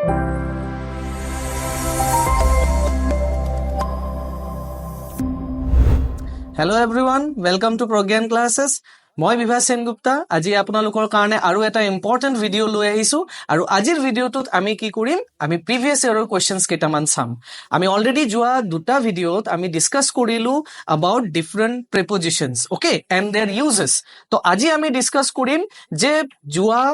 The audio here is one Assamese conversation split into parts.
Hello everyone, welcome to Progyan Classes. মই বিভাস সেনগুপ্তা আজি আপোনালোকৰ কাৰণে আৰু এটা ইম্পৰ্টেন্ট ভিডিও লৈ আহিছো আৰু আজিৰ ভিডিওটোত আমি কি কৰিম আমি প্ৰিভিয়াস ইয়াৰৰ কোৱেশ্চনছ কেইটামান চাম আমি অলৰেডি যোৱা দুটা ভিডিওত আমি ডিসকাস কৰিলো about different prepositions okay and their uses তো আজি আমি ডিসকাস কৰিম যে যোৱা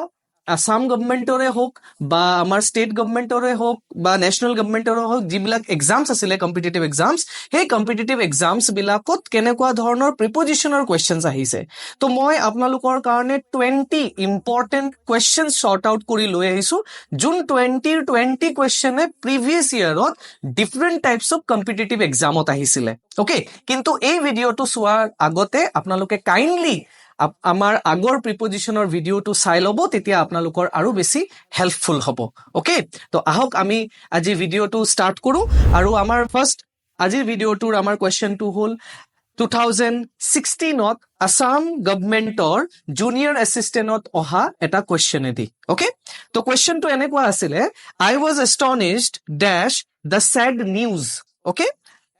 আসাম গভৰ্ণমেণ্টৰে হোক বা আমাৰ ষ্টেট গভৰ্ণমেণ্টৰে হোক বা নেশ্যনেল গভৰ্ণমেণ্টৰে হোক যিবিলাক এক্সামছ আছিলে কম্পিটিটিভ এক্সামছ সেই কম্পিটিটিভ এক্সামছ বিলাকত কেনেকুৱা ধৰণৰ প্ৰিপজিচনৰ কোৱেশ্চনছ আহিছে তো মই আপোনালোকৰ কাৰণে 20 ইম্পৰ্টেন্ট কোৱেশ্চনছ শৰ্ট আউট কৰি লৈ আহিছো যোন 20 কোৱেশ্চনে প্ৰিভিয়াস ইয়াৰত ডিফাৰেন্ট টাইপছ অফ কম্পিটিটিভ এক্সামত আহিছিলে ওকে কিন্তু এই ভিডিওটো চোৱাৰ আগতে আপোনালোকে কাইন্ডলি আমাৰ আগৰ প্ৰিপজিচনৰ ভিডিওটো চাই লব তেতিয়া আপোনালোকৰ আৰু বেছি হেল্পফুল হ'ব ওকে তো আহক আমি আজি ভিডিওটো ষ্টাৰ্ট কৰো আৰু আমাৰ ফাৰ্স্ট আজিৰ ভিডিওটোৰ আমাৰ কোৱেশ্চনটো হ'ল 2016ত আসাম গভৰ্ণমেণ্টৰ জুনিয়ৰ এছিষ্টেণ্টত অহা এটা কোৱেশ্চন এদি ওকে তো কোৱেশ্চনটো এনেকুৱা আছিলে I was astonished dash the sad news okay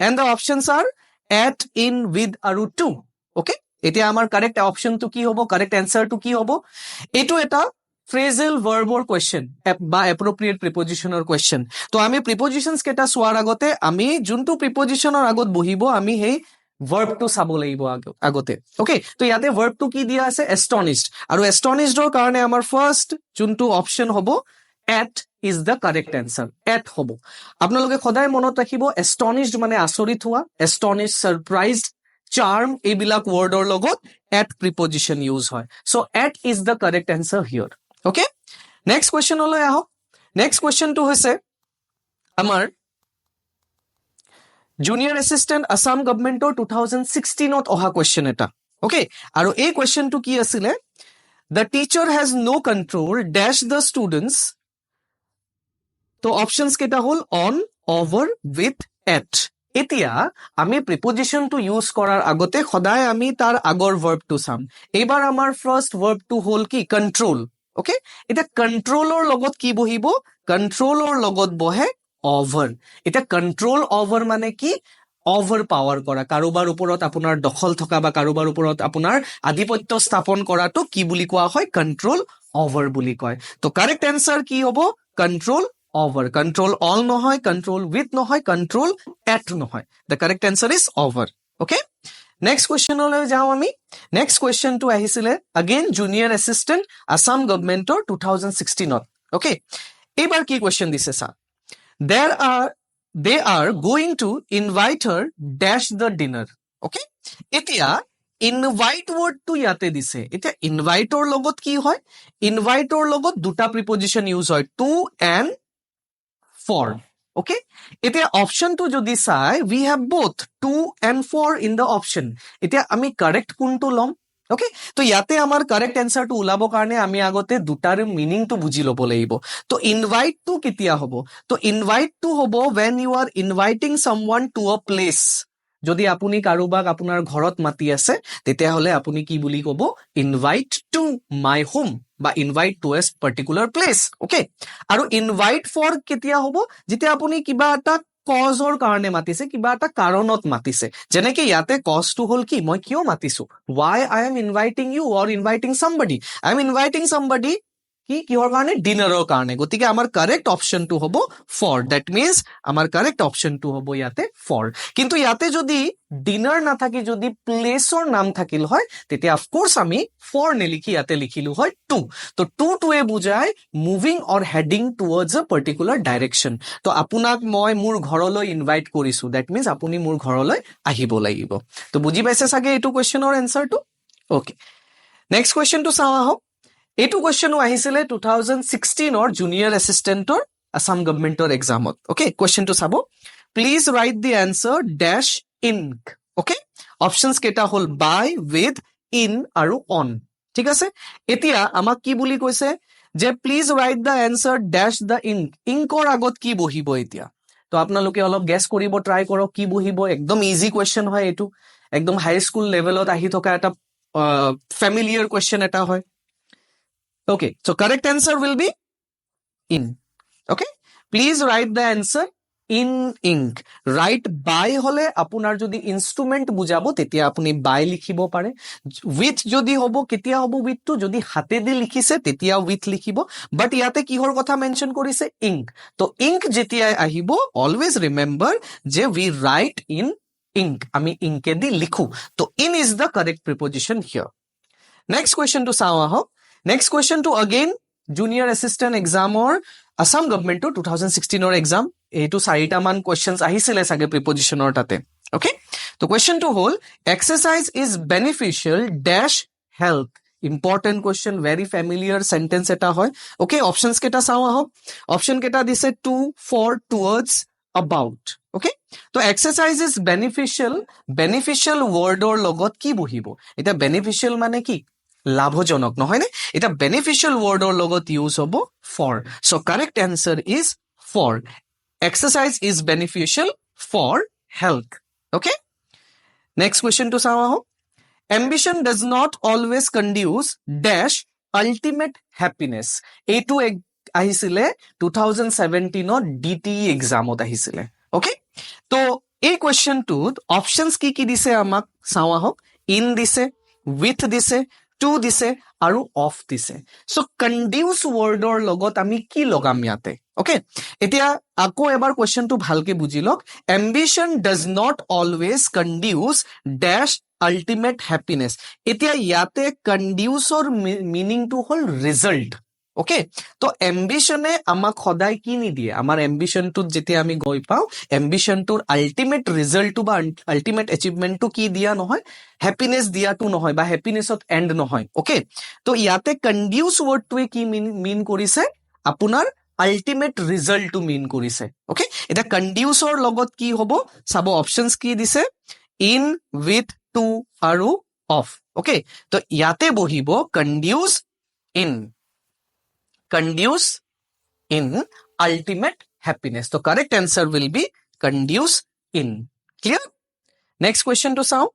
and the options are at in with আৰু to okay এতিয়া আমাৰ কাৰেক্ট অপশনটো কি হ'ব কাৰেক্ট আনসাৰটো কি হ'ব এটো এটা ফ্ৰেজাল ভাৰ্বৰ কোয়েশ্চন বা এপ্ৰোপ্ৰিয়েট প্ৰিপজিশনৰ কোয়েশ্চন তো আমি প্ৰিপজিশনস কেটা সোৱাৰ আগতে আমি যোনটো প্ৰিপজিশনৰ আগত বহিব আমি হেই ভার্বটো চাব লাগিব আগতে ওকে তো ইয়াতে ভার্বটো কি দিয়া আছে এস্টনিশড আৰু এস্টনিশডৰ কাৰণে আমাৰ ফাৰ্স্ট যোনটো অপশন হ'ব at is the correct answer at হ'ব আপোনালোকে সদায় মনত ৰাখিব এস্টনিশড মানে আচৰিত হোৱা এস্টনিশড সাৰপ্ৰাইজড charm এইবিলাক wordৰ লগত at preposition use হয় so at is the correct answer here okay next question লৈ আহক next question টো হৈছে আমাৰ junior assistant assam governmentor 2016ত অহা question এটা okay আৰু এই question টো কি আছিলে the teacher has no control dash the students তো options কেটা হ'ল on over with at এতিয়া আমি প্রিপজিশনটো ইউজ কৰাৰ আগতে সদায় আমি তাৰ আগৰ ভাৰ্বটো চাম এবাৰ আমাৰ ফাৰ্স্ট ভাৰ্বটো হ'ল কি কন্ট্ৰোল ওকে এটা কন্ট্ৰোলৰ লগত কি বহিব কন্ট্ৰোলৰ লগত বহে ওভাৰ এটা কন্ট্ৰোল ওভাৰ মানে কি ওভাৰ পাৱাৰ কৰা কাৰোবাৰ ওপৰত আপোনাৰ দখল থকা বা কাৰোবাৰ ওপৰত আপোনাৰ আধিপত্য স্থাপন কৰাটো কি বুলি কোৱা হয় কন্ট্ৰোল ওভাৰ বুলি কয় তো কাৰেক্ট আনসাৰ কি হ'ব কন্ট্ৰোল over control all নহয় control with নহয় control at নহয় the correct answer is over okay next question লৈ যাও আমি next question to আহিছিলে again junior assistant assam government 2016ত okay এবাৰ কি question দিছে sir they are going to invite her dash the dinner okay এতিয়া invite word to ইয়াতে দিছে এতিয়া invite ৰ লগত কি হয় invite ৰ লগত দুটা preposition use হয় to and for okay এতিয়া অপশন টো যদি চাই we have both to and for in the option এতিয়া আমি কারেক্ট কোনটো লম okay তো ইয়াতে আমাৰ কাৰেক্ট আনসাৰ টো উলাব কাৰণে আমি আগতে দুটাৰ মিনিং টো বুজি লব লাগিব তো ইনভাইট টো কেতিয়া হ'ব তো ইনভাইট টো হ'ব when you are inviting someone to a place যদি আপুনি কাৰোবাক আপোনাৰ ঘৰত মাতি আছে তেতিয়া হলে আপুনি কি বুলি ক'ব ইনভাইট টু মাই হোম বা invite to a particular place okay আৰু ইনভাইট ফৰ কেতিয়া হ'ব যেতিয়া আপুনি কিবা এটা কজৰ কাৰণে মাতিছে কিবা এটা কাৰণত মাতিছে যেনেকৈ ইয়াতে কজটো হ'ল কি মই কিয় মাতিছো why I am inviting you or inviting somebody I am inviting somebody কি কিহৰ কাৰণে ডিনাৰৰ কাৰণে গতিকে আমাৰ কাৰেক্ট অপশনটো হ'ব ফৰ দ্যাট মিন্স আমাৰ কাৰেক্ট অপশনটো হ'ব ইয়াতে ফৰ কিন্তু ইয়াতে যদি ডিনাৰ নাথাকি যদি প্লেসৰ নাম থাকিল হয় তেতিয়া অফ কোৰ্স আমি ফৰ নেলিখি ইয়াতে লিখিলো হয় টু তো টুৱে বুজায় মুভিং অৰ হেডিং টুৱাৰ্ডছ আ পাৰ্টিকুলাৰ ডাইৰেকশন তো আপোনাক মই মোৰ ঘৰলৈ ইনভাইট কৰিছো দ্যাট মিন্স আপুনি মোৰ ঘৰলৈ আহিব লাগিব তো বুজি পাইছে সাগে এইটো কোৱেশ্চনৰ এনসাৰটো ওকে নেক্সট কোৱেশ্চনটো চাও আহক এইটো কোৱেশ্চনো আহিছিলে 2016 ৰ জুনিয়ৰ এছিষ্টেণ্টৰ আসাম গভৰ্ণমেণ্টৰ এক্সামত ওকে কোৱেশ্চনটো চাব please write the answer dash in okay options কেটা হ'ল বাই উইথ ইন আৰু অন ঠিক আছে এতিয়া আমাক কি বুলি কৈছে যে please write the answer dash the ইনকৰ আগত কি বহিব এতিয়া তো আপোনালোকে অলপ গেছ কৰিব ট্ৰাই কৰক কি বহিব একদম ইজি কোৱেশ্চন হয় এটো একদম হাই স্কুল লেভেলত আহি থকা এটা ফ্যামিলিয়াৰ কোৱেশ্চন এটা হয় okay so correct answer will be in okay please write the answer in ink right by হলে আপোনাৰ যদি ইনষ্ট্ৰুমেন্ট বুজাব তেতিয়া আপুনি বাই লিখিব পাৰে উইথ যদি হ'ব কেতিয়া হ'ব উইথটো যদি হাতেদি লিখিছে তেতিয়া উইথ লিখিব বাট ইয়াতে কিহৰ কথা মেনশ্যন কৰিছে ইংক তো ইংক যেতিয়া আহিব অলৱেজ ৰিমেম্বাৰ যে উই ৰাইট ইন ইংক আমি ইংকেদি লিখো তো in is the correct preposition here next কুৱেশ্যনটো চাওঁ আহক নেক্সট কুৱেশ্যনটো অগেইন জুনিয়ৰ এছিষ্টেণ্ট এক্সামৰ আছাম গভৰ্ণমেণ্টৰ 2016 এক্সাম এইটো 4টা মান কুৱেশ্যনছ আহিছিলে চাগে প্ৰিপজিশ্যনৰ তাতে ওকে তো কুৱেশ্যনটো হ'ল এক্সাৰচাইজ ইজ বেনিফিচিয়েল ডেশ health important question very familiar sentence এটা হয় ওকে অপশ্যনছ কেইটা চাওঁ আহক অপশ্যন কেইটা দিছে to for towards about okay তো এক্সাৰচাইজ ইজ বেনিফিচিয়েল ৱৰ্ডৰ লগত কি বহিব এটা বেনিফিচিয়েল মানে কি লাভজনক নহয় নে এটা বেনিফিচিয়েল ৱৰ্ডৰ লগত ইউজ হ'ব for so correct answer is for exercise is beneficial for health okay next কুৱেশ্যনটো চাওঁ আহক ambition does not always conduce dash ultimate happiness এইটো আহিছিলে 2017 ডিটি এক্সামত আহিছিলে ওকে তো এই কুৱেশ্যনটোত অপশ্যনছ কি দিছে আমাক চাওঁ আহক ইন দিছে উইথ দিছে টু দিছে আৰু অফ দিছে সো কণ্ডিউচ ৱৰ্ডৰ লগত আমি কি লগাম ইয়াতে ওকে এতিয়া আকৌ এবাৰ কুৱেশ্যনটো ভালকে বুজি লওক ambition does not always conduce dash ultimate happiness এতিয়া ইয়াতে কণ্ডিউচৰ মিনিংটো হ'ল ৰিজাল্ট ওকে তো এম্বিশনে আমাক সদায় কি নিদিয়ে আমাৰ এম্বিশনটোত যেতিয়া আমি গৈ পাওঁ এম্বিশনটোৰ আল্টিমেট ৰিজাল্টটো বা আল্টিমেট এচিভমেন্টটো কি দিয়া নহয় হেপিনেছ দিয়াটো নহয় বা হেপিনেছত এণ্ড নহয় ওকে তো ইয়াতে কণ্ডিউচ ৱৰ্ডটোৱে কি মিন কৰিছে আপোনাৰ আল্টিমেট ৰিজাল্টটো মিন কৰিছে ওকে এটা কণ্ডিউচৰ লগত কি হ'ব চাব অপশ্যনছ কি দিছে ইন উইথ টু আৰু অফ ওকে তো ইয়াতে বহিব কণ্ডিউচ in conduce in ultimate happiness. So correct answer will be conduce in. Clear? Next question to sound.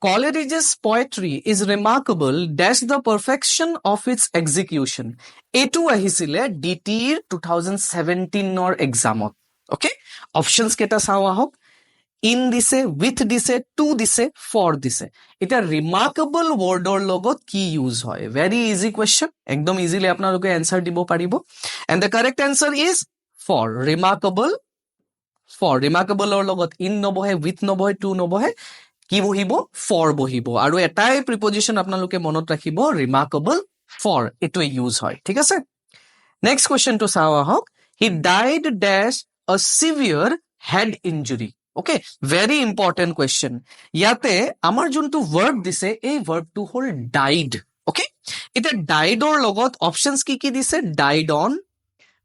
Coleridge's poetry is remarkable dash the perfection of its execution. A2 ahisile DT 2017 or exam. Okay? Options keta sawa hok. In দিছে উইথ দিছে টু দিছে ফৰ দিছে এটা ৰিমাৰ্কেবল ৱৰ্ডৰ লগত কি ইউজ হয় ভেৰি ইজি কুৱেশ্যন একদম ইজিলি আপোনালোকে এনসাৰ দিব পাৰিব and the correct answer is for ৰিমাৰ্কেবলৰ লগত ইন নবহে উইথ নবহে টু নবহে কি বহিব ফৰ বহিব আৰু এটাই প্ৰিপজিশ্যন আপোনালোকে মনত ৰাখিব ৰিমাৰ্কেবল ফৰ এইটোৱে ইউজ হয় ঠিক আছে নেক্সট কুৱেশ্যনটো চাওঁ আহক হি died dash a severe head injury okay very important question ইয়াতে আমাৰ যোনটো ভাৰ্ব দিছে এই ভাৰ্বটো হ'ল ডাইড ওকে এতিয়া ডাইডৰ লগত অপশ্যনছ কি দিছে died on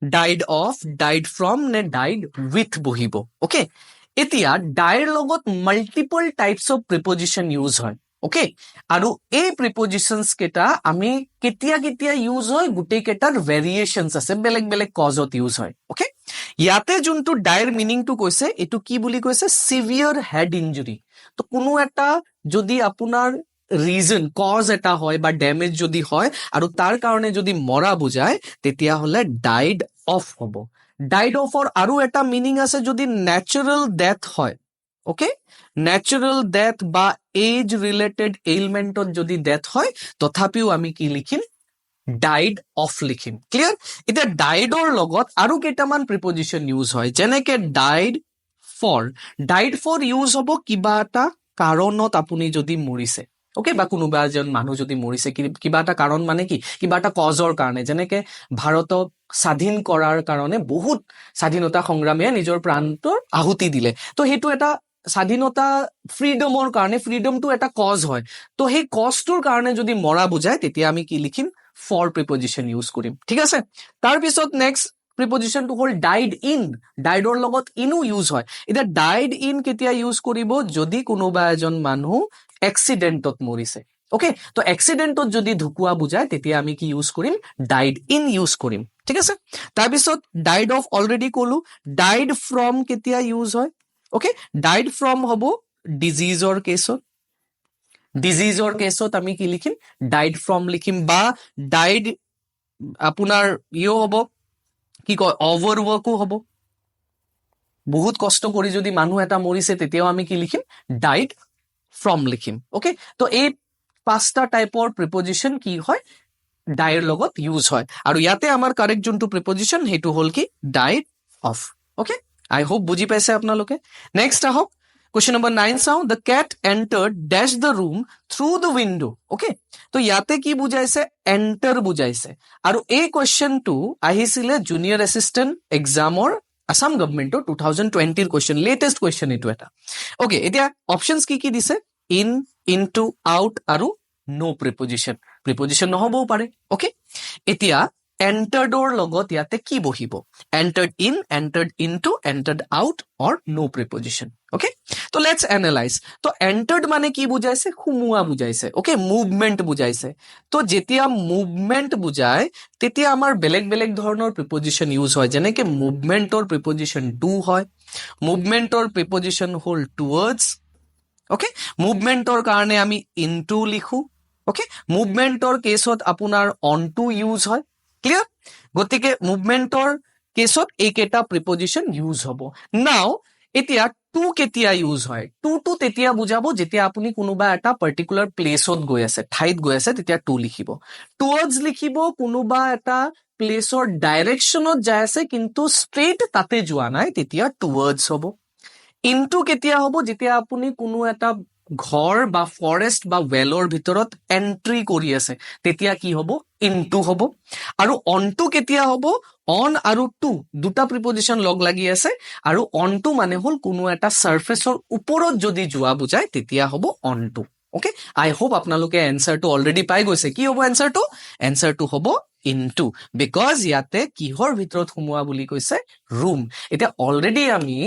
died of died from নে ডাইড উইথ বহিব ওকে এতিয়া ডাইৰ লগত multiple types of preposition use হয় ওকে আৰু এই প্ৰিপজিশ্যনছ কেইটা আমি কেতিয়া ইউজ হয় গোটেই কেইটাৰ ভেৰিয়েশ্যনছ আছে বেলেগ বেলেগ কজত ইউজ হয় ওকে ইয়াতে যোনটো ডাইৰ মিনিংটো কৈছে এইটো কি বুলি কৈছে সিভিয়াৰ হেড ইঞ্জুৰি তো কোনো এটা যদি আপোনাৰ ৰিজন কজ এটা হয় বা ডেমেজ যদি হয় আৰু তাৰ কাৰণে যদি মৰা বুজায় তেতিয়াহ'লে ডাইড অফ হ'ব ডাইড অফৰ আৰু এটা মিনিং আছে যদি নেচাৰেল ডেথ হয় ওকে নেচাৰেল ডেথ বা এজ ৰিলেটেড এইলমেন্টত যদি ডেথ হয় তথাপিও আমি কি লিখিম ডাইড অফ লিখিম ক্লিয়াৰ এতিয়া ডাইডৰ লগত আৰু কেইটামান প্ৰিপজিশ্যন ইউজ হয় যেনেকে ডাইড ফৰ ইউজ হ'ব কিবা এটা কাৰণত আপুনি যদি মৰিছে ওকে বা কোনোবা এজন মানুহ যদি মৰিছে কিবা এটা কাৰণ মানে কি কিবা এটা কজৰ কাৰণে যেনেকে ভাৰতক স্বাধীন কৰাৰ কাৰণে বহুত স্বাধীনতা সংগ্ৰামীয়ে নিজৰ প্ৰাণটোৰ আহুতি দিলে তো সেইটো এটা স্বাধীনতা ফ্ৰীডমৰ কাৰণে ফ্ৰীডমটো এটা কজ হয় তো সেই কজটোৰ কাৰণে যদি মৰা বুজায় তেতিয়া আমি কি লিখিম ফৰ প্ৰিপজিশ্যন ইউজ কৰিম ঠিক আছে তাৰপিছত নেক্সট প্ৰিপজিশ্যনটো হ'ল ডাইড ইন ডাইডৰ লগত ইনো ইউজ হয় এতিয়া ডাইড ইন কেতিয়া ইউজ কৰিব যদি কোনোবা এজন মানুহ এক্সিডেণ্টত মৰিছে ওকে তো এক্সিডেণ্টত যদি ঢুকুৱা বুজায় তেতিয়া আমি কি ইউজ কৰিম ডাইড ইন ইউজ কৰিম ঠিক আছে তাৰপিছত ডাইড অফ অলৰেডি ক'লো ডাইড ফ্ৰম কেতিয়া ইউজ হয় ওকে ডাইড ফ্ৰম হ'ব ডিজিজৰ কেছত আমি কি লিখিম ডাইড ফ্ৰম লিখিম বা ডাইড আপোনাৰ হ'ব কি কয় অভাৰৱৰ্কো হ'ব বহুত কষ্ট কৰি যদি মানুহ এটা মৰিছে তেতিয়াও আমি কি লিখিম ডাইড ফ্ৰম লিখিম ওকে তো এই পাঁচটা টাইপৰ প্ৰিপজিশন কি হয় ডাইৰ লগত ইউজ হয় আৰু ইয়াতে আমাৰ কাৰেক্ট যোনটো প্ৰিপজিশন সেইটো হ'ল কি died of okay I hope বুজি পাইছে আপোনালোকে নেক্সট আহক Question number 9 চাও the cat entered dash the room through the window okay তো ইয়াতে কি বুজাইছে enter বুজাইছে আৰু এই কোৱেশ্চনটো আহিছিলে জুনিয়ৰ এসিস্টেন্ট এক্সামৰ আসাম গভৰ্ণমেন্টৰ 2020 ৰ কোৱেশ্চন লেটেস্ট কোৱেশ্চন এটো এটা ওকে এতিয়া অপচনস কি দিছে in into out আৰু no preposition নহবও পাৰে ওকে এতিয়া entered or লগত ইয়াতে কি বহিব entered in entered into entered out or no preposition okay তো let's analyze তো entered মানে কি বুজাইছে খুমুৱা বুজাইছে okay movement বুজাইছে তো যেতিয়া movement বুজায় তেতিয়া আমাৰ বেলেগ বেলেগ ধৰণৰ preposition ইউজ হয় যেনেকৈ movement or preposition to হয় movement or preposition হ'ল towards okay movement or কাৰণে আমি into লিখো okay movement or কেছত আপোনাৰ on to ইউজ হয় ক্লিয়াৰ গতিকে মুভমেন্টৰ কেছত এইকেটা প্ৰিপজিশন ইউজ হ'ব নাও এতিয়া টু কেতিয়া ইউজ হয় টু তেতিয়া বুজাব যেতিয়া আপুনি কোনোবা এটা পাৰ্টিকুলাৰ প্লেছত গৈ আছে ঠাইত গৈ আছে তেতিয়া টু লিখিব টুৱাৰ্ডছ লিখিব কোনোবা এটা প্লেছৰ ডাইৰেকশ্যনত যায় আছে কিন্তু ষ্ট্ৰেইট তাতে যোৱা নাই তেতিয়া টুৱাৰ্ডছ হ'ব ইনটু কেতিয়া হ'ব যেতিয়া আপুনি কোনো এটা ঘৰ বা ফৰেষ্ট বা ওয়েলৰ ভিতৰত এন্ট্ৰি কৰি আছে তেতিয়া কি হ'ব ইনটু হ'ব আৰু অনটু কেতিয়া হ'ব অন আৰু টু দুটা প্ৰিপজিশন লগ লাগি আছে আৰু অনটু মানে হ'ল কোনো এটা সাৰফেসৰ ওপৰত যদি যোৱা বুজায় তেতিয়া হ'ব অনটু ওকে আই হোপ আপোনালোকে এনসাৰটো অলৰেডি পাই গৈছে কি হ'ব এনসাৰটো হ'ব into because ইয়াতে কিহৰ ভিতৰত সোমোৱা বুলি কৈছে room এটা অলৰেডি আমি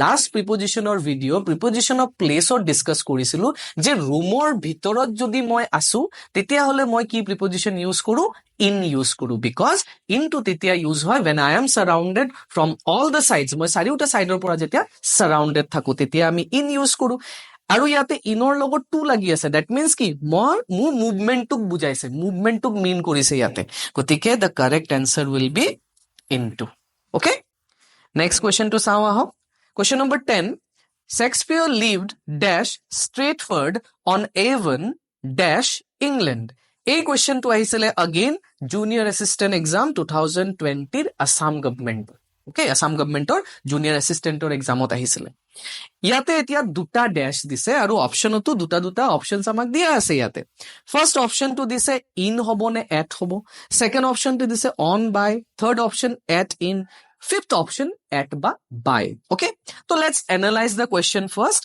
লাষ্ট প্ৰিপজিশনৰ ভিডিও প্ৰিপজিশন অফ প্লেছৰ ডিসকাস কৰিছিলো যে ৰুমৰ ভিতৰত যদি মই আসু তেতিয়া হলে মই কি প্ৰিপজিশন ইউজ কৰো in ইউজ কৰো because into তেতিয়া ইউজ হয় when I am surrounded from all the sides মই চাৰিওটা সাইডৰ পৰা যেতিয়া surrounded থাকো তেতিয়া আমি in ইউজ কৰো আৰু ইয়াতে ইনৰ লগত টু লাগি আছে দ্যাট মিন্স কি মোৰ মুভমেন্টক বুজাইছে মুভমেন্টক মিন কৰিছে ইয়াতে গতিকে the correct answer will be into okay next question to চাও আহক question number 10 Shakespeare lived dash Stratford on Avon dash England এই question to আহিছিলে again junior assistant exam 2020 Assam government okay Assam governmentor junior assistant or exam ত আহিছিলে ইয়াতে এতিয়া দুটা ড্যাশ দিছে আৰু অপচনতো দুটা অপশনস আমাক দিয়া আছে ইয়াতে ফার্স্ট অপশনটো দিছে ইন হ'ব নে এট হ'ব সেকেন্ড অপশনটো দিছে on by third option at in fifth option at বা বাই ওকে তো let's analyse the question first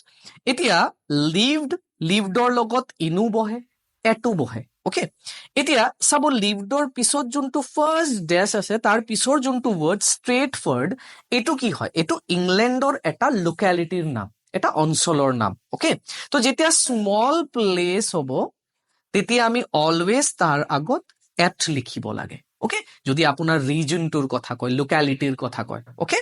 এতিয়া লিভডৰ লগত ইনু বহে এটু বহে ওকে এতিয়া সাব লিভডৰ পিছত যোনটো ফাৰ্স্ট ড্যাশ আছে তাৰ পিছৰ যোনটো ওয়াৰ্ড স্ট্ৰেটফৰ্ড এটো কি হয় এটো ইংল্যান্ডৰ এটা লোকেলিটিৰ নাম এটা অঞ্চলৰ নাম ওকে তো যেতিয়া স্মল প্লেস হ'ব তেতিয়া আমি অলওয়েজ তাৰ আগত এট লিখিব লাগে ওকে যদি আপোনাৰ ৰিজনটোৰ কথা কয় লোকেলিটিৰ কথা কয় ওকে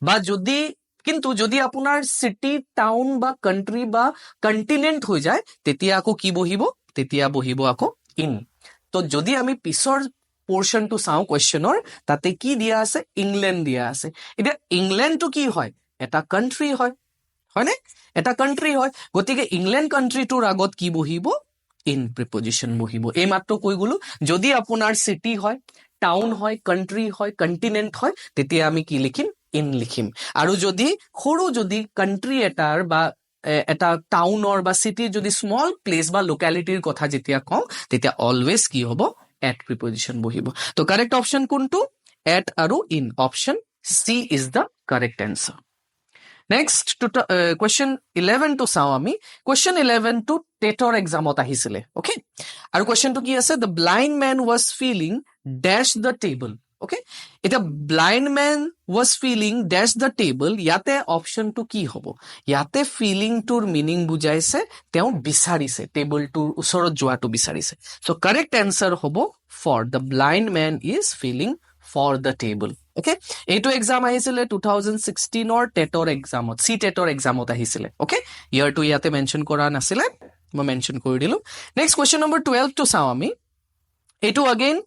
বা যদি আপোনাৰ সিটি টাউন বা কান্ট্ৰি বা কন্টিনেন্ট হৈ যায় তেতিয়া আকৌ কি বহিব তেতিয়া বহিব আকৌ ইন তো যদি আমি পিছৰ পোৰ্শনটো চাও কোয়েশ্চনৰ তাতে কি দিয়া আছে ইংল্যান্ড দিয়া আছে এটা ইংল্যান্ডটো কি হয় এটা কান্ট্ৰি হয় হয়নে এটা কান্ট্ৰি হয় গতিকে ইংল্যান্ড কান্ট্ৰিটোৰ আগত কি বহিব ইন প্ৰিপজিশন বহিব এই মাত্ৰ কৈ গলো যদি আপোনাৰ সিটি হয় টাউন হয় কান্ট্ৰি হয় কন্টিনেন্ট হয় তেতিয়া আমি কি লিখিম ইন লিখিম আৰু যদি কান্ট্ৰি এটাৰ বা এটা টাউনৰ বা সিটিৰ যদি স্মল প্লেস বা লোকেলিটিৰ কথা যেতিয়া কওঁ তেতিয়া অলওয়েজ কি হ'ব এট প্ৰিপজিশন বহিব তো কাৰেক্ট অপশন কোনটো এট আৰু in option C is the correct answer next টু কোয়েশ্চন 11 টু চাও আমি কোয়েশ্চন 11 টু টেটৰ এক্সামত আহিছিলে ওকে আৰু কোয়েশ্চনটো কি আছে the blind man was feeling dash the table okay এটা blind man was feeling dash the table ইয়াতে অপশনটো কি হ'ব ইয়াতে ফিলিং টুৰ মিনিং বুজাইছে তেও বিচাৰিছে টেবলটোৰ ওচৰত যোৱাটো বিচাৰিছে সো কারেক্ট আনসার হ'ব for the blind man is feeling for the table okay এইটো এক্সাম আহিছিলে 2016 অৰ টেটৰ এক্সামত সি টেটৰ এক্সামত আহিছিলে okay ইয়াৰটো ইয়াতে মেনশন কৰা নাছিলে মই মেনশন কৰি দিলো নেক্সট কোয়েশ্চন নম্বৰ 12 টু চাও আমি এইটো अगेन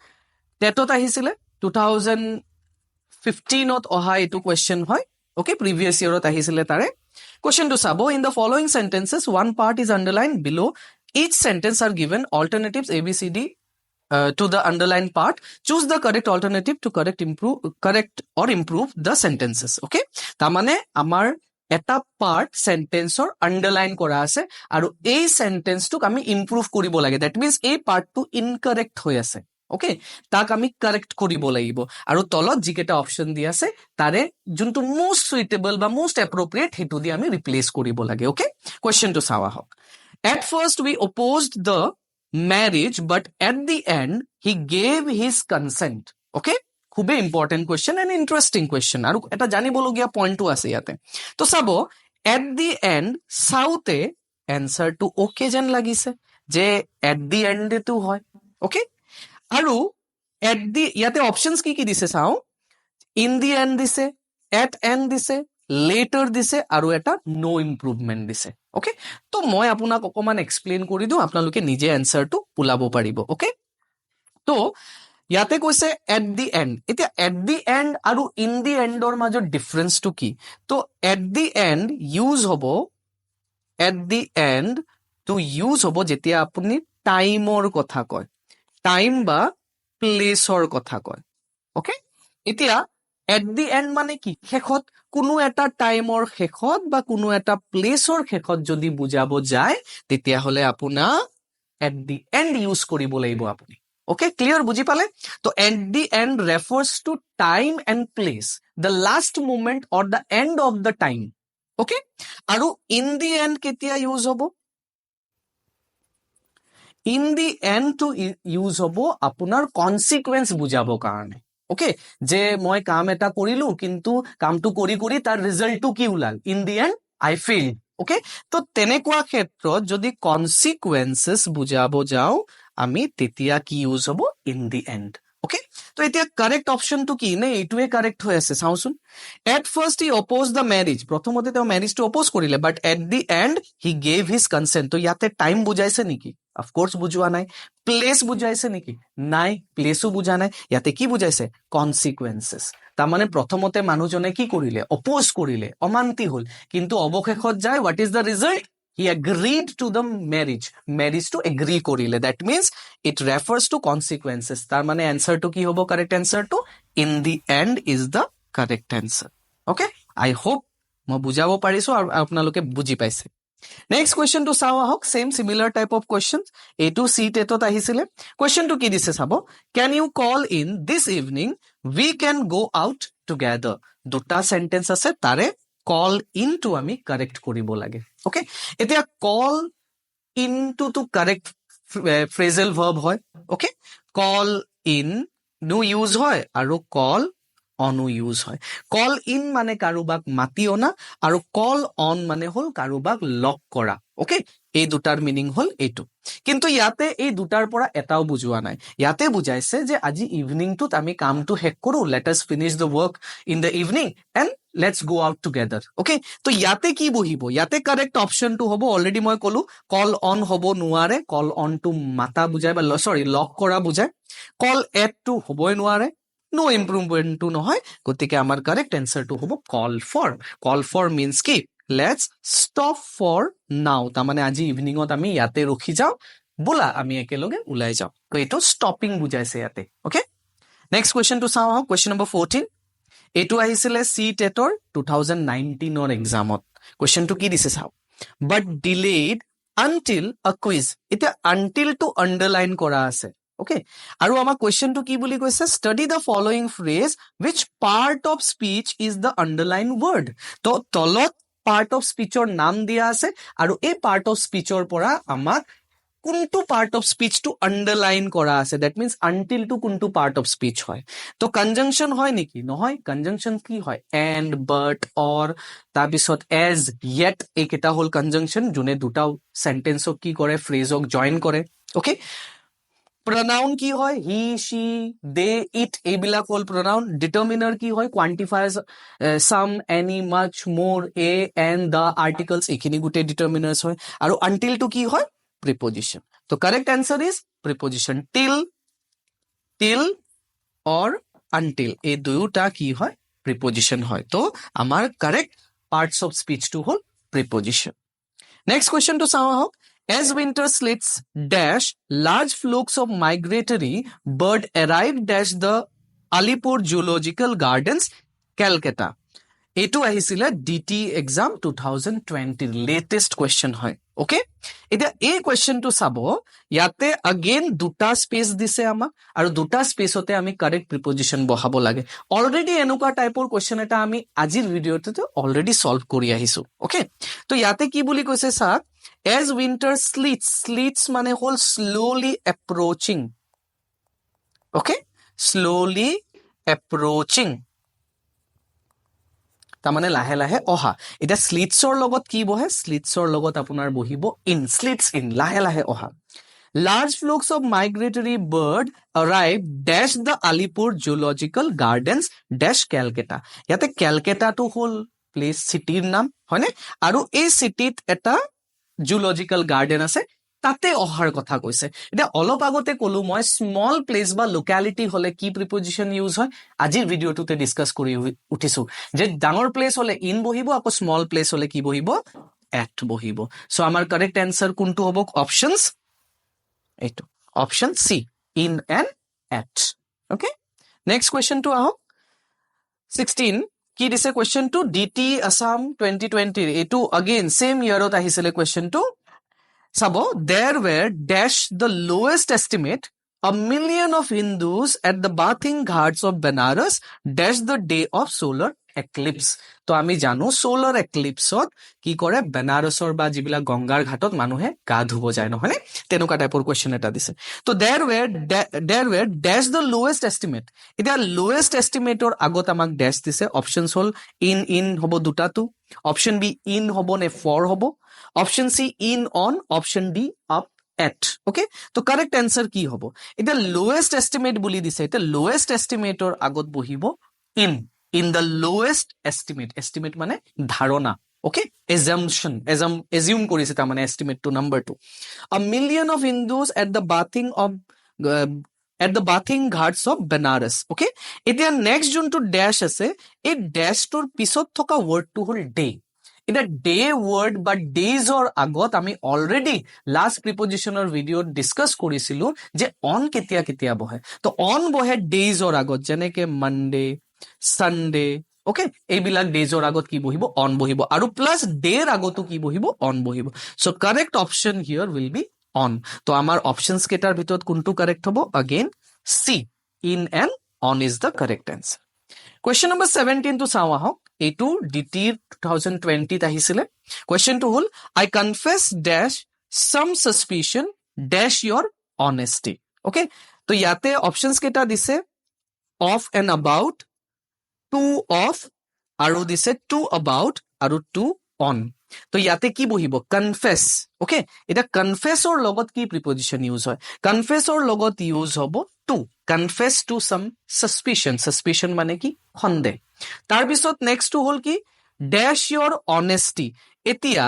টেটত আহিছিলে 2015 15ত অহা এইটো কুৱেশ্যন হয় ওকে প্ৰিভিয়াছ ইয়েৰত আহিছিলে তাৰে কুৱেশ্যনটো চাব in the following sentences one part is underlined below each sentence are given alternatives ABCD to the underlined part. Choose the correct alternative to correct or improve the sentences. Okay? তাৰমানে আমাৰ এটা পাৰ্ট সেন্টেন্সৰ আন্ডাৰলাইন কৰা আছে আৰু এই সেন্টেন্সটোক আমি ইমপ্ৰুভ কৰিব লাগে দ্যাট মিন্স এই পাৰ্টটো ইনকাৰেক্ট হৈ আছে ওকে তাক আমি কাৰেক্ট কৰিব লাগিব আৰু তলত যিকেইটা অপচন দি আছে তাৰে যোনটো মোষ্ট সুইটেবল বা মোষ্ট এপ্ৰোপ্ৰিয়েট সেইটো দি আমি ৰিপ্লেচ কৰিব লাগে ওকে কুৱেশ্যনটো চাওয়া হওক at first we opposed the marriage but at the end he gave his consent okay খুবেই important question and interesting question আৰু এটা জানিবলগীয়া পইণ্টটো আছে ইয়াতে তো চাব এট দি এণ্ড চাওঁতে এনচাৰটো অ'কে যেন লাগিছে যে এট দি এণ্ডটো হয় অ'কে আৰু এট দি ইয়াতে অপশ্যনছ কি কি দিছে চাওঁ ইন দি এণ্ড দিছে এট এণ্ড দিছে লেটাৰ দিছে আৰু এটা নো ইম্প্ৰুভমেণ্ট দিছে অ'কে তো মই আপোনাক অকণমান এক্সপ্লেইন কৰি দিওঁ আপোনালোকে নিজে এনচাৰটো ওলাব পাৰিব অ'কে তো ইয়াতে কৈছে এট দি এণ্ড এতিয়া এট দি এণ্ড আৰু ইন দি এণ্ডৰ মাজত ডিফাৰেন্সটো কি তো এট দি এণ্ড ইউজ হ'ব এট দি এণ্ড টো ইউজ হ'ব যেতিয়া আপুনি টাইমৰ কথা কয় টাইম বা প্লেচৰ কথা কয় অ'কে এতিয়া এট দি এণ্ড মানে কি শেষত কোনো এটা টাইমৰ শেষত বা কোনো এটা প্লেচৰ শেষত যদি বুজাব যায় তেতিয়াহ'লে আপোনাৰ এট দি এণ্ড ইউজ কৰিব লাগিব আপুনি okay clear বুজি পালে তো at the end refers to time and place the last moment or the end of the time okay আৰু in the end কেতিয়া ইউজ হ'ব in the end to use হ'ব আপোনাৰ consequence বুজাব কাৰণে okay যে মই কাম এটা কৰিলো কিন্তু কামটো কৰি কৰি তাৰ ৰিজাল্টটো কি ওলাল in the end I failed okay তো তেনেকুৱা ক্ষেত্ৰত যদি consequences বুজাব যাওঁ আমি তেতিয়া কি ইউজ হ'ব ইন দি এণ্ড ওকে তো এতিয়া কাৰেক্ট অপশ্যনটো কি নে এইটোৱে কাৰেক্ট হৈ আছে চাওঁচোন at first he oppose the marriage প্ৰথমতে তেওঁ মেৰিজটো অপ'জ কৰিলে but at the end he gave his consent তো ইয়াতে টাইম বুজাইছে নেকি অফক'ৰ্চ বুজোৱা নাই প্লেচ বুজাইছে নেকি নাই প্লেচো বুজা নাই ইয়াতে কি বুজাইছে কনচিকুৱেঞ্চেছ তাৰমানে প্ৰথমতে মানুহজনে কি কৰিলে অপ'জ কৰিলে অমান্তি হ'ল কিন্তু অৱশেষত যায় what is the result he agreed to the marriage to agree korile that means it refers to consequences tar mane answer to ki hobo correct answer to in the end is the correct answer okay I hope mo bujabo parisu aru apnaloke buji paise next question to sawa hok same similar type of questions a to c tetot ahisile question to ki dise sabo can you call in this evening we can go out together duta sentence ase tare call into আমি কাৰেক্ট কৰিব লাগে ওকে এতিয়া কল ইনটু টু কাৰেক্ট ফ্ৰেজেল ভাৰ্ব হয় okay call in no use হয় আৰু কল অনো ইউজ হয় কল ইন মানে কাৰোবাক মাতি অনা আৰু কল অন মানে হ'ল কাৰোবাক লক কৰা ওকে এই দুটাৰ মিনিং হ'ল এইটো কিন্তু ইয়াতে এই দুটাৰ পৰা এটাও বুজোৱা নাই ইয়াতে বুজাইছে যে আজি ইভিনিংটোত আমি কামটো শেষ কৰো let us finish the work in the evening and let's go out together okay তো ইয়াতে কি বহিব ইয়াতে কারেক্ট অপশনটো হ'ব অলৰেডি মই কলো কল অন হ'ব নোৱাৰে কল অন টু মাতা বুজায় বা সৰি লক কৰা বুজায় কল এট টু হ'বই নোৱাৰে নো ইম্প্ৰুভমেন্টটো নহয় গতিকে আমাৰ কাৰেক্ট এনসাৰটো হ'ব কল ফৰ মিন্স কি লেটস ষ্টপ ফৰ নাও তাৰমানে আজি ইভিনিঙত আমি ইয়াতে ৰখি যাওঁ বোলা আমি একেলগে ওলাই যাওঁ তো এইটো ষ্টপিং বুজাইছে ইয়াতে ওকে নেক্সট কুৱেশ্যনটো চাওঁ আহক কুৱেশ্যন নম্বৰ 14 এইটো আহিছিলে সি টেটৰ 2019 এক্সামত কুৱেশ্যনটো কি দিছে চাও বাট ডিলেড আনটিল আ কুইজ এটা আনটিল টু আন্ডাৰলাইন কৰা আছে ওকে আৰু আমাৰ কুৱেশ্যনটো কি বুলি কৈছে study the following phrase which part of speech is the underlined word তো তলত পাৰ্ট অফ স্পিচৰ নাম দিয়া আছে আৰু এই পাৰ্ট অফ স্পিচৰ পৰা আমাক কোনটো পাৰ্ট অফ স্পিচটো আন্ডাৰলাইন কৰা আছে দ্যাট মিন্স আনটিল টু কোনটো পাৰ্ট অফ স্পিচ হয় তো কনজাংশন হয় নেকি নহয় কনজাংশন কি হয় এণ্ড বাট অৰ তাৰপিছত এজ য়েট এইকেইটা হ'ল কনজাংশন যোনে দুটা সেন্টেন্সক কি কৰে ফ্ৰেজক জইন কৰে ওকে pronoun কি হয় হি she they it এইবিলাক হ'ল pronoun determiner কি হয় quantifiers some any much more a and the articles এইখিনি গুটে determiners হয় আৰু until to কি হয় preposition so correct answer is preposition till or until এই দুয়োটা কি হয় প্ৰিপজিশন হয় তো আমাৰ কারেক্ট পার্টস অফ স্পিচ টু হল প্রিপজিশন নেক্সট কোয়েশ্চন টু চাও আহক as winter slits dash large flocks of migratory bird arrive dash the Alipur Zoological Gardens Calcutta এইটো আহিছিলে ডিটি এক্সাম 2020 লেটেস্ট কোয়েশ্চন হয় ওকে এটা এই কোয়েশ্চনটো চাব ইয়াতে अगेन দুটা স্পেস দিছে আমাক আৰু দুটা স্পেসতে আমি কাৰেক্ট প্ৰিপজিশন বহাব লাগে অলৰেডি এনেকুৱা টাইপৰ কোয়েশ্চন এটা আমি আজিৰ ভিডিওতে অলৰেডি সলভ কৰি আহিছো ওকে তো ইয়াতে কি বুলি কৈছে স্যার as winter slits মানে হল slowly approaching okay slowly approaching তামানে লাহে লাহে অহা এটা স্লিটছৰ লগত কি বহে স্লিটছৰ লগত আপোনাৰ বহিব ইন স্লিটছ ইন লাহে লাহে অহা large flocks of migratory bird arrive dash the Alipur Zoological Gardens dash Calcutta ইয়াতে ক্যালকাটা তো হল প্লেস সিটিৰ নাম হয়নে আৰু এই সিটিত এটা জুলজিক্যাল গাৰ্ডেন আছে তাতে অহাৰ কথা কৈছে এটা অলপ আগতে কলো মই স্মল প্লেস বা লোকালিটি হলে কি প্রিপজিশন ইউজ হয় আজিৰ ভিডিওটোতে ডিসকাস কৰি উঠিছো যে ডাঙৰ প্লেস হলে ইন বহিব আকৌ স্মল প্লেস হলে কি বহিব এট বহিব সো আমাৰ কারেক্ট আনসার কোনটো হ'ব অপশনস এইটো option C in and at okay next question টু আহক 16 কি দিছে কোয়েশ্চন টু ডিটি আসাম 2020 এইটো अगेन সেম ইয়াৰত আহিছিলে কোয়েশ্চন টু Sabo, there were dash the lowest estimate 1 million of Hindus at the bathing ghats of Benares dash the day of solar eclipse. তো আমি জানো solar eclipse কি কৰে বেনাৰসৰ বা যিবিলাক গংগাৰ ঘাটত মানুহে গা ধুব যায় নহয়নে তেনেকুৱা টাইপৰ কোয়েশ্চন এটা দিছে তো there were dash the lowest estimate এটা lowest estimateৰ আগত আমাক dash দিছে অপশনস হল in হ'ব দুটাটো অপশন বি in হ'ব নে for হ'ব option C in on option D up at okay তো কারেক্ট আনসার কি হব এটা লোয়েস্ট এস্টিমেট বুলি দিছে এটা লোয়েস্ট এস্টিমেটৰ আগত বহিব ইন দ্য লোয়েস্ট এস্টিমেট মানে ধাৰণা ওকে এজিউম কৰিছে তাৰ মানে estimate to number 2 a million of Hindus at the bathing ghats of Benares okay এতিয়া নেক্সট যোনটো ড্যাশ আছে এই ড্যাশটোৰ পিছত থকা ওয়াৰ্ডটো হল ডে এটা ডে ওয়াৰ্ড বা ডেজৰ আগত আমি অলৰেডি লাস্ট প্ৰিপজিশনৰ ভিডিওত ডিসকাস কৰিছিলো যে অন কেতিয়া কেতিয়া বহে তো অন বহে ডেজৰ আগত যেনেকে মানডে সানডে ওকে এইবিলাক ডেজৰ আগত কি বহিব অন বহিব আৰু প্লাস ডেৰ আগতো কি বহিব অন বহিব so correct option here will be on তো আমাৰ অপশনস কেটাৰ ভিতৰত কোনটো কারেক্ট হ'ব again C in and on is the correct answer Question number 17 to চাও আহক এইটো ডিটি 2020 আহিছিলে question to hall I confess dash some suspicion dash your honesty okay তো ইয়াতে অপশনস কেটা দিছে of and about to of আৰু দিছে to about আৰু to on তো ইয়াতে কি বহিব confess okay এটা confessor লগত কি প্রিপজিশন ইউজ হয় confessor লগত ইউজ হ'ব to confess to some suspicion মানে কি সন্দেহ তাৰ পিছত নেক্সট টু হল কি dash your honesty এতিয়া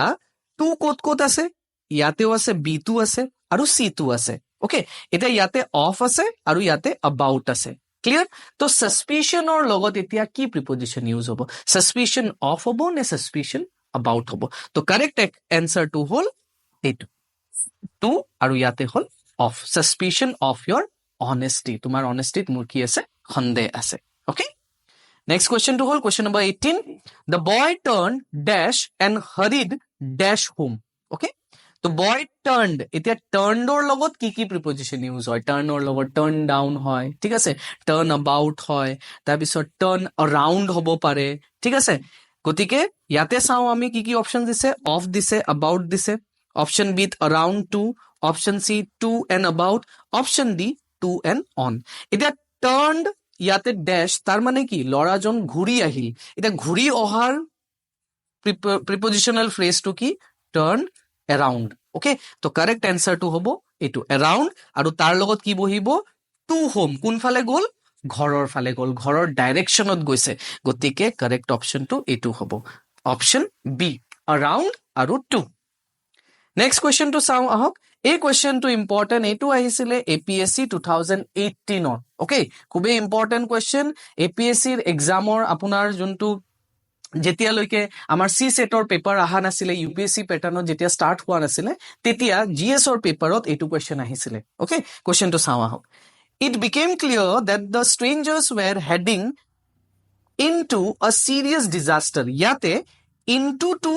to কত আছে ইয়াতেও আছে বি টু আছে আৰু সি টু আছে ওকে এটা ইয়াতে অফ আছে আৰু ইয়াতে about আছে ক্লিয়াৰ তো সাসপিশনৰ লগত এতিয়া কি প্রিপজিশন ইউজ হ'ব সাসপিশন অফ হ'ব নে সাসপিশন about হ'ব তো কারেক্ট আনসার টু হল এইটো টু আৰু ইয়াতে হল of suspicion of your honesty তোমাৰ honesty মোৰ কি আছে সন্দেহ আছে ওকে নেক্সট কোয়েশ্চন টু হল question number 18 the boy turned dash and hurried dash home okay তো boy turned এতিয়া turnedৰ লগত কি কি প্ৰিপজিশন ইউজ হয় turnৰ লগত turn down হয় ঠিক আছে turn about হয় তাৰ পিছত turn around হ'ব পাৰে ঠিক আছে গতিকে ইয়াতে চাও আমি কি কি অপশন দিছে অফ দিছে about দিছে option B around to option C to and about option D to and on এটা turned ইয়াতে ড্যাশ তার মানে কি লৰাজন ঘুৰি আহিল এটা ঘুৰি অহাৰ প্ৰিপজিশনাল ফ্ৰেজটো কি টাৰ্ন অ্যাৰাউন্ড ওকে তো কাৰেক্ট আনসাৰটো হ'ব এইটো অ্যাৰাউন্ড আৰু তাৰ লগত কি বহিব টু হোম কোনফালে গ'ল ঘৰৰ ফালে গ'ল ঘৰৰ ডাইৰেকশনত গৈছে গতিকে কাৰেক্ট অপশনটো এইটো হ'ব অপশন বি অ্যাৰাউন্ড আৰু টু নেক্সট কোয়েশ্চন টু চাও আহক এই কুৱেশ্যনটো ইম্পৰ্টেণ্ট, এইটো আহিছিলে APSC 2018 অকে, খুবেই ইম্পৰ্টেণ্ট কুৱেশ্যন। APSCৰ এক্সামৰ আপোনাৰ যোনটো যেতিয়ালৈকে আমাৰ CSETৰ পেপাৰ অহা নাছিলে, UPSC পেটাৰ্ণত যেতিয়া ষ্টাৰ্ট হোৱা নাছিলে, তেতিয়া GSৰ পেপাৰত এইটো কুৱেশ্যন আহিছিলে। অকে, কুৱেশ্যনটো চাওঁ আহক। It became clear that the strangers were heading into a serious disaster. ইয়াতে into to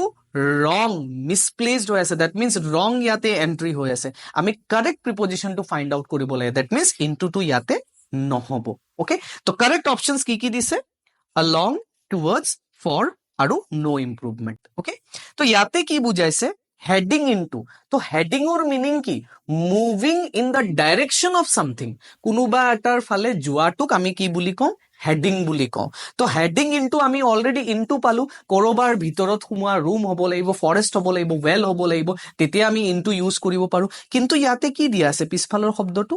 wrong misplaced হৈ আছে, that means wrong ইয়াতে entry হৈ আছে। আমি correct preposition to find out কৰিব লাগে, that means into to ইয়াতে নহব। okay, তো correct options কি কি দিছে? along, towards, for আৰু no improvement। okay, তো ইয়াতে কি বুজাইছে? heading into, তো heading or meaning কি? moving in the direction of something, কোনোবা এটাৰ ফালে যোৱাটোক আমি কি বুলি কওঁ? হেডিং বুলি কওঁ। তো হেডিং ইনটো আমি অলৰেডি ইনটো পালো, কৰবাৰ ভিতৰত সোমোৱা ৰুম হ'ব লাগিব, ফৰেষ্ট হ'ব লাগিব, ৱেল হ'ব লাগিব, তেতিয়া আমি ইনটো ইউজ কৰিব পাৰো। কিন্তু ইয়াতে কি দিয়া আছে পিছফালৰ শব্দটো?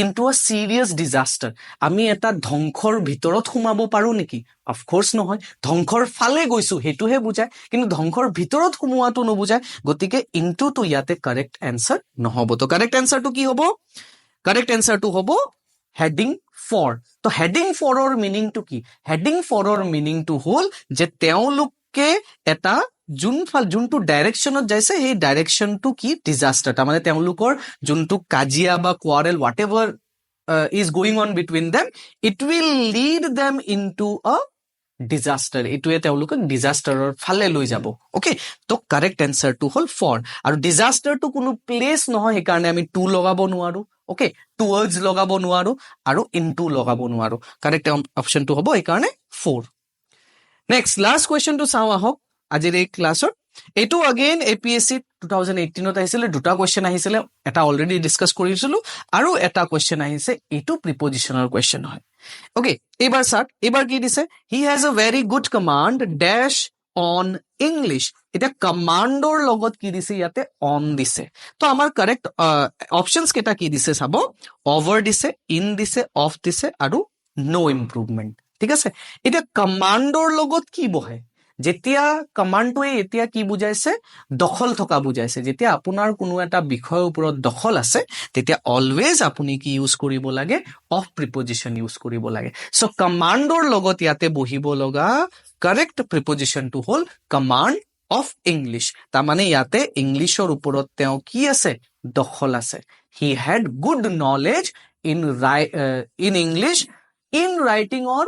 ইনটো আ চিৰিয়াছ ডিজাষ্টাৰ। আমি এটা ধ্বংসৰ ভিতৰত সোমাব পাৰো নেকি? অফকোৰ্চ নহয়, ধ্বংসৰ ফালে গৈছো সেইটোহে বুজায়, কিন্তু ধ্বংসৰ ভিতৰত সোমোৱাটো নুবুজায়। গতিকে ইনটোটো ইয়াতে কাৰেক্ট এনচাৰ নহব। তো কাৰেক্ট এনচাৰটো কি হ'ব? কাৰেক্ট এনচাৰটো হ'ব হেডিং 4। তো হেডিং 4ৰ মিনিংটো কি? হেডিং 4ৰ মিনিংটো হ'ল যে তেওঁলোকে এটা যোনটো ডাইৰেকশ্যনত যাইছে, সেই ডাইৰেকশ্যনটো কি? ডিজাষ্টাৰ। তাৰমানে তেওঁলোকৰ যোনটো কাজিয়া বা quarrel whatever is going on between them, it will lead them into a disaster. এইটোৱে তেওঁলোকক ডিজাষ্টাৰৰ ফালে লৈ যাব। অকে, তো কাৰেক্ট এনচাৰটো হ'ল 4। আৰু ডিজাষ্টাৰটো কোনো প্লেচ নহয়, সেইকাৰণে আমি টু লগাব নোৱাৰো। অকে, টুৱাৰ্ডছ লগাব নোৱাৰো আৰু ইনটু লগাব নোৱাৰো। কাৰেক্ট অপশ্যনটো হ'ব সেইকাৰণে 4। নেক্সট লাষ্ট কুৱেশ্যনটো চাওঁ আহক আজিৰ এই ক্লাছৰ। এইটো অগেইন APSC 2018ত আহিছিলে, দুটা কুৱেশ্যন আহিছিলে, এটা অলৰেডি ডিছকাছ কৰিছিলো আৰু এটা কুৱেশ্যন আহিছে, এইটো প্ৰিপজিশ্যনৰ কুৱেশ্যন হয়। অকে, এইবাৰ চাওক, এইবাৰ কি দিছে? He has a very good command dash on English. এতিয়া কমাণ্ডৰ লগত কি দিছে? ইয়াতে অন দিছে। তো আমাৰ কাৰেক্ট অপশ্যনছ কেইটা কি দিছে চাব। অভাৰ দিছে, ইন দিছে, অফ দিছে আৰু নো ইম্প্ৰুভমেণ্ট। ঠিক আছে, এতিয়া কমাণ্ডৰ লগত কি বহে? যেতিয়া কমাণ্ডটোৱে এতিয়া কি বুজাইছে? দখল থকা বুজাইছে। যেতিয়া আপোনাৰ কোনো এটা বিষয়ৰ ওপৰত দখল আছে, তেতিয়া অলৱেজ আপুনি কি ইউজ কৰিব লাগে? অফ প্ৰিপজিশ্যন ইউজ কৰিব লাগে। চ' কমাণ্ডৰ লগত ইয়াতে বহিব লগা কাৰেক্ট প্ৰিপজিশ্যনটো হ'ল কমাণ্ড অফ ইংলিছ। তাৰমানে ইয়াতে ইংলিছৰ ওপৰত তেওঁ কি আছে? দখল আছে। He had good knowledge in English in writing or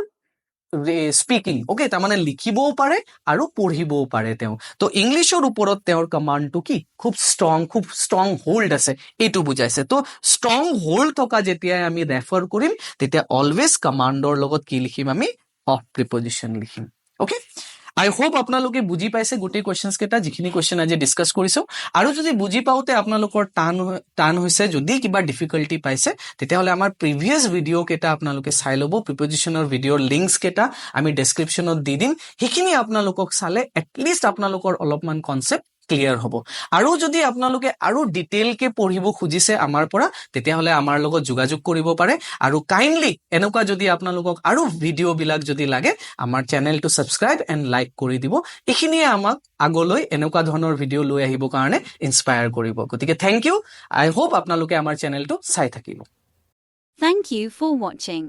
speaking. Okay, তাৰমানে লিখিবও পাৰে আৰু পঢ়িবও পাৰে তেওঁ। তো ইংলিছৰ ওপৰত তেওঁৰ কমাণ্ডটো কি? খুব ষ্ট্ৰং হোল্ড আছে, এইটো বুজাইছে। তো ষ্ট্ৰং হোল্ড থকা যেতিয়াই আমি ৰেফাৰ কৰিম, তেতিয়া অলৱেজ কমাণ্ডৰ লগত কি লিখিম? আমি অফ প্ৰিপজিশ্যন লিখিম। অকে, আই হোপ আপোনালোকে বুজি পাইছে গোটেই কুৱেশ্যনছ কেইটা, যিখিনি কুৱেশ্যন আজি ডিছকাছ কৰিছো। আৰু যদি বুজি পাওঁতে আপোনালোকৰ টান হৈছে, যদি কিবা ডিফিকাল্টি পাইছে, তেতিয়াহ'লে আমাৰ প্ৰিভিয়াছ ভিডিঅ' কেইটা আপোনালোকে চাই ল'ব। প্ৰিপজিশ্যনৰ ভিডিঅ'ৰ লিংকছ কেইটা আমি ডেছক্ৰিপশ্যনত দি দিম। সেইখিনি আপোনালোকক চালে এটলিষ্ট আপোনালোকৰ অলপমান কনচেপ্ট ক্লিয়াৰ হ'ব। আৰু যদি আপোনালোকে আৰু ডিটেইলকে পঢ়িব খুজিছে আমাৰ পৰা, তেতিয়াহ'লে আমাৰ লগত যোগাযোগ কৰিব পাৰে। আৰু কাইণ্ডলি এনেকুৱা যদি আপোনালোকক আৰু ভিডিঅ'বিলাক যদি লাগে, আমাৰ চেনেলটো ছাবস্ক্ৰাইব এণ্ড লাইক কৰি দিব। এইখিনিয়ে আমাক আগলৈ এনেকুৱা ধৰণৰ ভিডিঅ' লৈ আহিবৰ কাৰণে ইনস্পায়াৰ কৰিব। গতিকে থেংক ইউ। আই হোপ আপোনালোকে আমাৰ চেনেলটো চাই থাকিব। Thank you for watching.